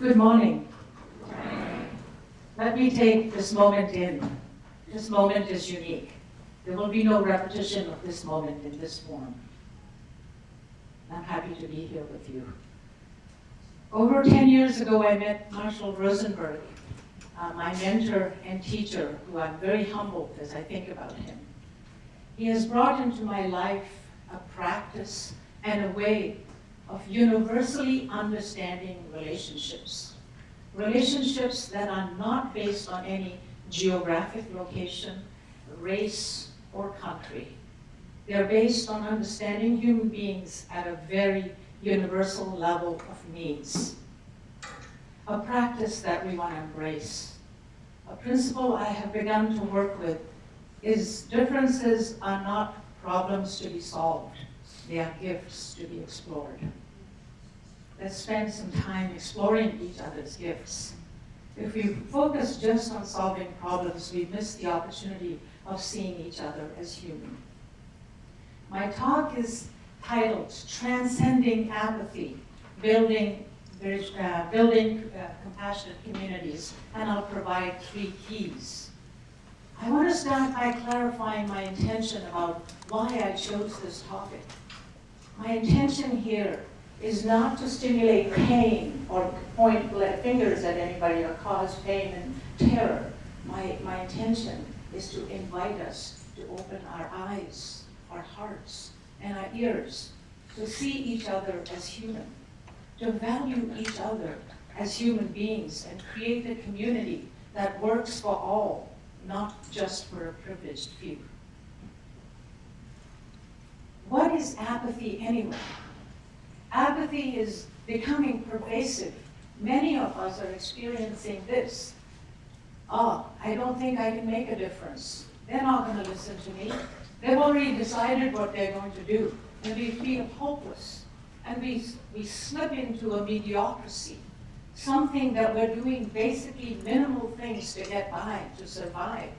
Good morning. Let me take this moment in. This moment is unique. There will be no repetition of this moment in this form. I'm happy to be here with you. Over 10 years ago, I met Marshall Rosenberg, my mentor and teacher, who I'm very humbled as I think about him. He has brought into my life a practice and a way of universally understanding relationships. Relationships that are not based on any geographic location, race, or country. They're based on understanding human beings at a very universal level of needs. A practice that we want to embrace. A principle I have begun to work with is differences are not problems to be solved. They are gifts to be explored. Let's spend some time exploring each other's gifts. If we focus just on solving problems, we miss the opportunity of seeing each other as human. My talk is titled Transcending Apathy, Building Compassionate Communities, and I'll provide 3 keys. I want to start by clarifying my intention about why I chose this topic. My intention here is not to stimulate pain or point fingers at anybody or cause pain and terror. My intention is to invite us to open our eyes, our hearts, and our ears to see each other as human, to value each other as human beings and create a community that works for all, not just for a privileged few. What is apathy anyway? Apathy is becoming pervasive. Many of us are experiencing this. Oh, I don't think I can make a difference. They're not going to listen to me. They've already decided what they're going to do. And we feel hopeless. And we slip into a mediocrity, something that we're doing basically minimal things to get by, to survive.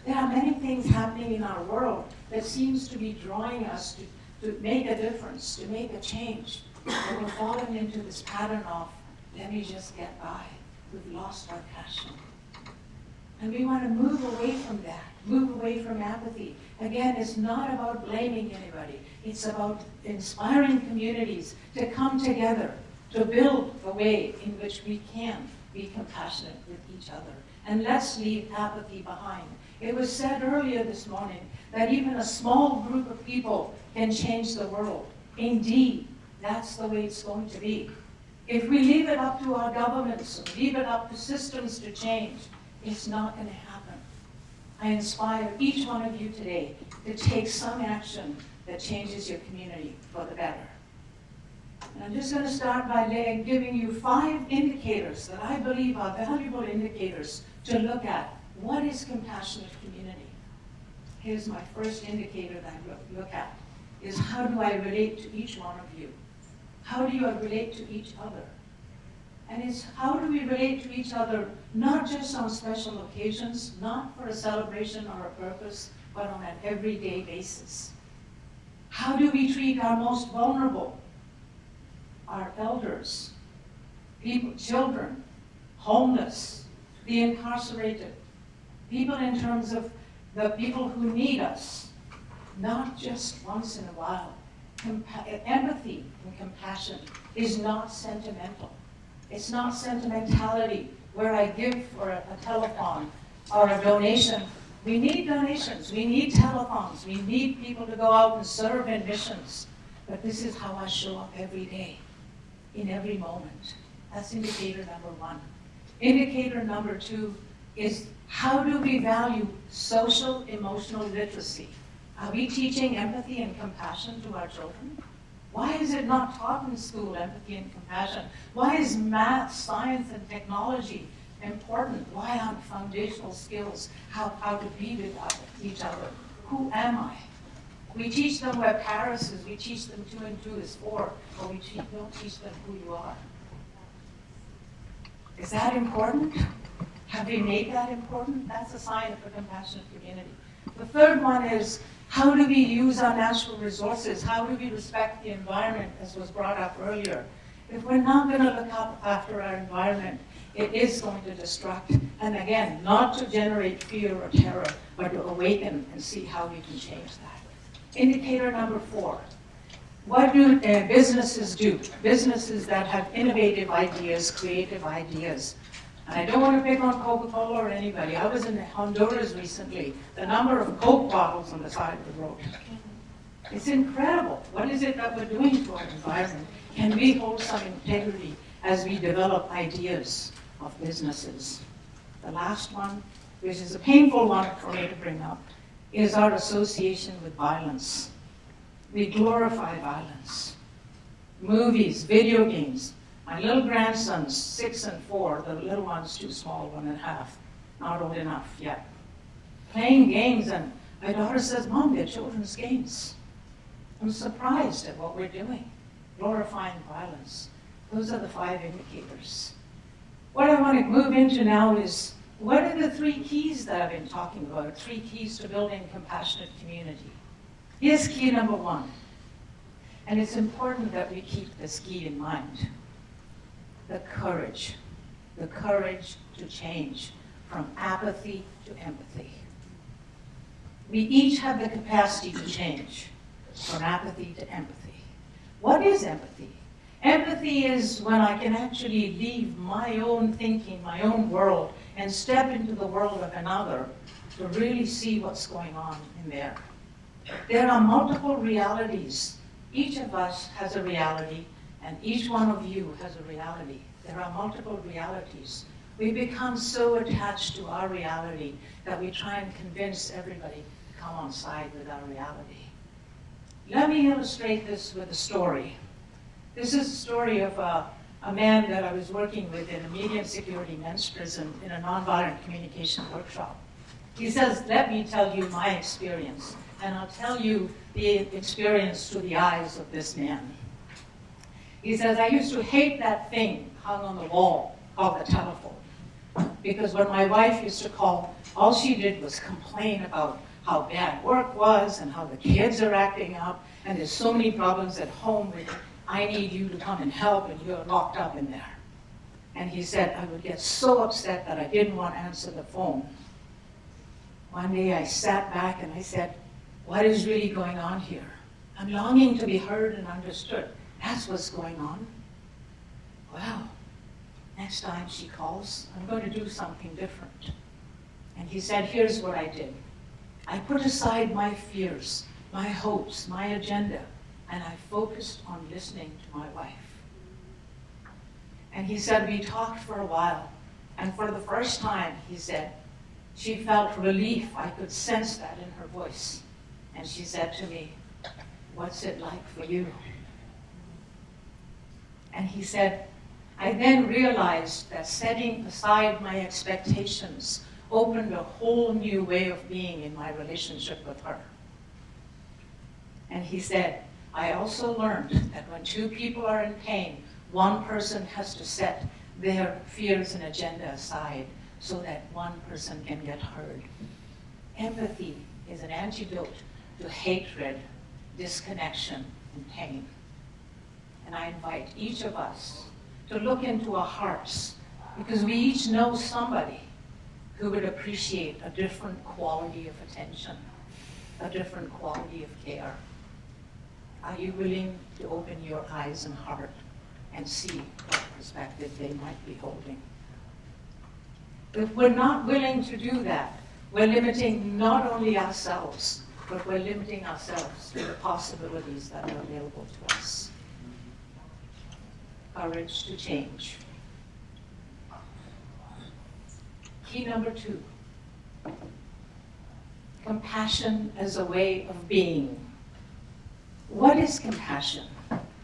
There are many things happening in our world that seems to be drawing us to make a difference, to make a change. And we're falling into this pattern of, let me just get by. We've lost our passion. And we want to move away from that, move away from apathy. Again, it's not about blaming anybody. It's about inspiring communities to come together, to build a way in which we can be compassionate with each other. And let's leave apathy behind. It was said earlier this morning that even a small group of people can change the world. Indeed, that's the way it's going to be. If we leave it up to our governments, or leave it up to systems to change, it's not going to happen. I inspire each one of you today to take some action that changes your community for the better. And I'm just going to start by giving you 5 indicators that I believe are valuable indicators to look at. What is compassionate community? Here's my first indicator that I look at, is how do I relate to each one of you? How do you relate to each other? And it's how do we relate to each other, not just on special occasions, not for a celebration or a purpose, but on an everyday basis. How do we treat our most vulnerable? Our elders, people, children, homeless, the incarcerated, people in terms of the people who need us, not just once in a while. Empathy and compassion is not sentimental. It's not sentimentality where I give for a telephone or a donation. We need donations, we need telephones, we need people to go out and serve in missions. But this is how I show up every day, in every moment. That's indicator number 1. Indicator number 2 is how do we value social emotional literacy? Are we teaching empathy and compassion to our children? Why is it not taught in school, empathy and compassion? Why is math, science, and technology important? Why aren't foundational skills how to be with each other? Who am I? We teach them where Paris is, we teach them 2 and 2 is 4, but we don't teach them who you are. Is that important? Have we made that important? That's a sign of a compassionate community. The third one is, how do we use our natural resources? How do we respect the environment, as was brought up earlier? If we're not going to look up after our environment, it is going to destruct. And again, not to generate fear or terror, but to awaken and see how we can change that. Indicator number 4. What do businesses do? Businesses that have innovative ideas, creative ideas. And I don't want to pick on Coca-Cola or anybody. I was in Honduras recently. The number of Coke bottles on the side of the road. It's incredible. What is it that we're doing to our environment? Can we hold some integrity as we develop ideas of businesses? The last one, which is a painful one for me to bring up, is our association with violence. We glorify violence. Movies, video games. My little grandson's 6 and 4, the little one's too small, 1.5, not old enough yet. Playing games, and my daughter says, Mom, they're children's games. I'm surprised at what we're doing, glorifying violence. Those are the 5 indicators. What I want to move into now is, what are the 3 keys that I've been talking about, 3 keys to building a compassionate community? Here's key number 1. And it's important that we keep this key in mind. The courage to change from apathy to empathy. We each have the capacity to change from apathy to empathy. What is empathy? Empathy is when I can actually leave my own thinking, my own world, and step into the world of another to really see what's going on in there. There are multiple realities. Each of us has a reality, and each one of you has a reality. There are multiple realities. We become so attached to our reality that we try and convince everybody to come on side with our reality. Let me illustrate this with a story. This is a story of a man that I was working with in a medium security men's prison in a nonviolent communication workshop. He says, let me tell you my experience, and I'll tell you the experience through the eyes of this man. He says, I used to hate that thing hung on the wall called the telephone, because when my wife used to call, all she did was complain about how bad work was and how the kids are acting up, and there's so many problems at home with, I need you to come and help, and you're locked up in there. And he said, I would get so upset that I didn't want to answer the phone. One day I sat back and I said, what is really going on here? I'm longing to be heard and understood. That's what's going on. Well, next time she calls, I'm going to do something different. And he said, here's what I did. I put aside my fears, my hopes, my agenda, and I focused on listening to my wife. And he said, we talked for a while, and for the first time, he said, she felt relief. I could sense that in her voice. And she said to me, what's it like for you? And he said, I then realized that setting aside my expectations opened a whole new way of being in my relationship with her. And he said, I also learned that when 2 people are in pain, one person has to set their fears and agenda aside so that one person can get heard. Empathy is an antidote to hatred, disconnection, and pain. And I invite each of us to look into our hearts, because we each know somebody who would appreciate a different quality of attention, a different quality of care. Are you willing to open your eyes and heart and see what perspective they might be holding? If we're not willing to do that, we're limiting not only ourselves, but we're limiting ourselves to the possibilities that are available to us. Courage to change. Key number 2, compassion as a way of being. What is compassion?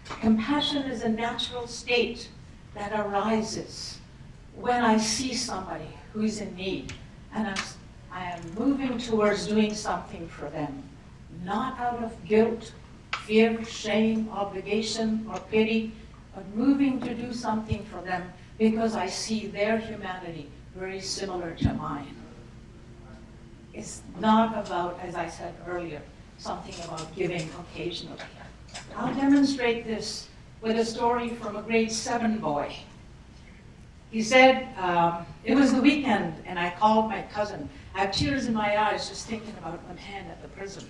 Compassion is a natural state that arises when I see somebody who is in need, and I am moving towards doing something for them, not out of guilt, fear, shame, obligation, or pity, but moving to do something for them because I see their humanity very similar to mine. It's not about, as I said earlier, something about giving occasionally. I'll demonstrate this with a story from a grade 7 boy. He said, it was the weekend, and I called my cousin. I have tears in my eyes just thinking about one hand at the prison.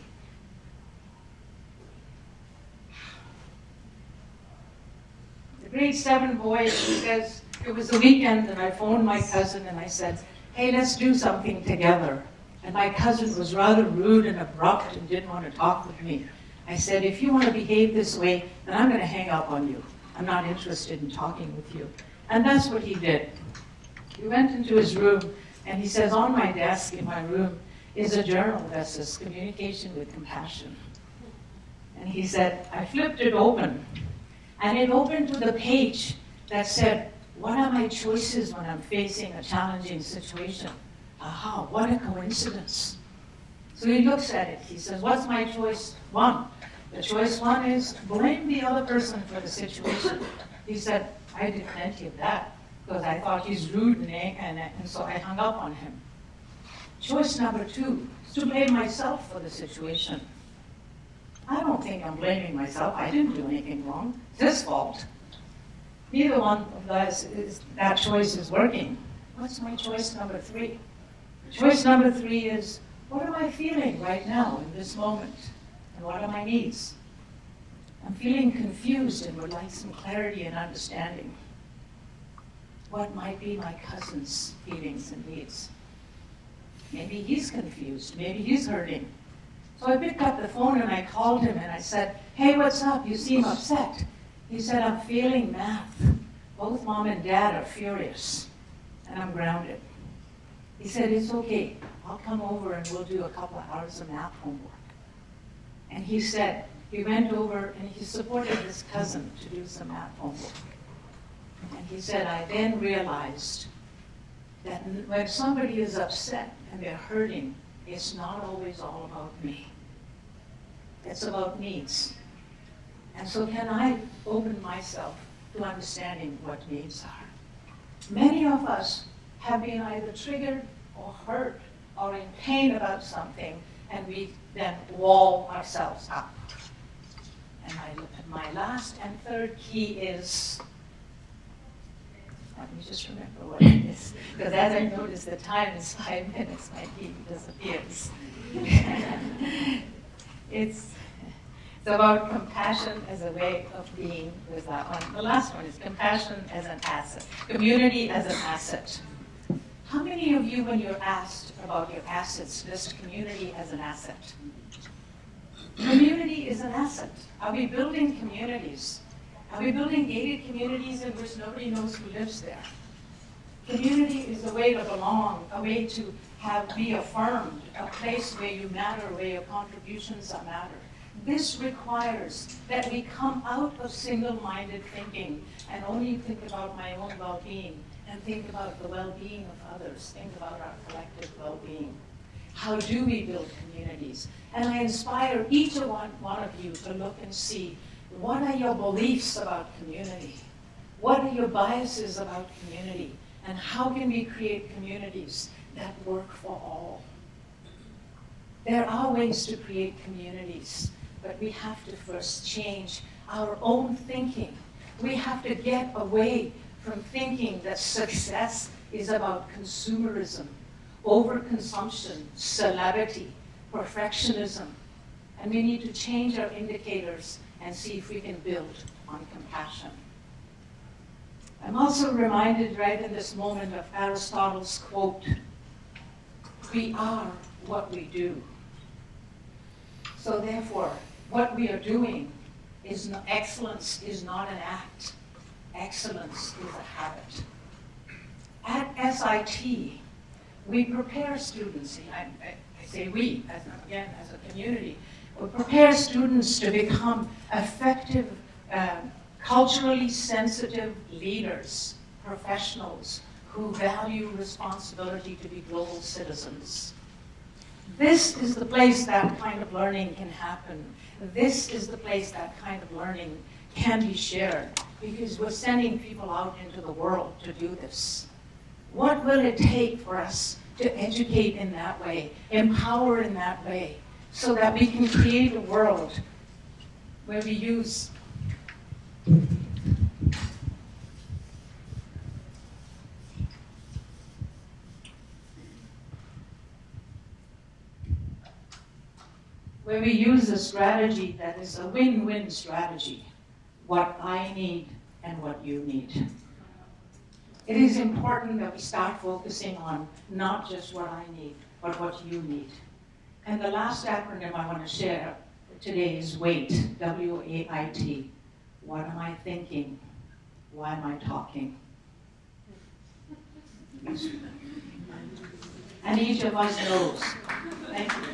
The grade 7 boy, he says, it was the weekend, and I phoned my cousin, and I said, hey, let's do something together. And my cousin was rather rude and abrupt and didn't want to talk with me. I said, if you want to behave this way, then I'm going to hang up on you. I'm not interested in talking with you. And that's what he did. He went into his room, and he says, on my desk in my room is a journal that says Communication with Compassion. And he said, I flipped it open, and it opened to the page that said, what are my choices when I'm facing a challenging situation? Aha, what a coincidence. So he looks at it. He says, what's my choice 1? The choice 1 is blame the other person for the situation. He said, I did plenty of that because I thought he's rude and so I hung up on him. Choice number 2 is to blame myself for the situation. I don't think I'm blaming myself. I didn't do anything wrong. It's his fault. Neither one of that choice is working. What's my choice number 3? Choice number 3 is, what am I feeling right now in this moment? And what are my needs? I'm feeling confused and would like some clarity and understanding. What might be my cousin's feelings and needs? Maybe he's confused. Maybe he's hurting. So I picked up the phone and I called him and I said, hey, what's up? You seem upset. He said, I'm failing math. Both mom and dad are furious, and I'm grounded. He said, it's okay. I'll come over and we'll do a couple of hours of math homework. And he said, he went over and he supported his cousin to do some math homework. And he said, I then realized that when somebody is upset and they're hurting, it's not always all about me. It's about needs. And so can I open myself to understanding what needs are? Many of us have been either triggered or hurt or in pain about something, and we then wall ourselves up. And my last and third key is, let me just remember what it is, because as I notice the time is 5 minutes, my key disappears. It's about compassion as a way of being with that one. The last one is compassion as an asset, community as an asset. How many of you, when you're asked about your assets, list community as an asset? Community is an asset. Are we building communities? Are we building gated communities in which nobody knows who lives there? Community is a way to belong, a way to be affirmed, a place where you matter, where your contributions matter. This requires that we come out of single-minded thinking and only think about my own well-being and think about the well-being of others, think about our collective well-being. How do we build communities? And I inspire each one of you to look and see, what are your beliefs about community? What are your biases about community? And how can we create communities that work for all? There are ways to create communities, but we have to first change our own thinking. We have to get away from thinking that success is about consumerism, overconsumption, celebrity, perfectionism. And we need to change our indicators and see if we can build on compassion. I'm also reminded right in this moment of Aristotle's quote, we are what we do. So therefore, what we are doing is excellence is not an act. Excellence is a habit. At SIT, we prepare students, I say we, as a community, we prepare students to become effective, culturally sensitive leaders, professionals who value responsibility to be global citizens. This is the place that kind of learning can happen. This is the place that kind of learning can be shared, because we're sending people out into the world to do this. What will it take for us to educate in that way, empower in that way, so that we can create a world where we use where we use a strategy that is a win-win strategy, what I need and what you need. It is important that we start focusing on not just what I need, but what you need. And the last acronym I want to share today is WAIT, W-A-I-T. What am I thinking? Why am I talking? And each of us knows. Thank you.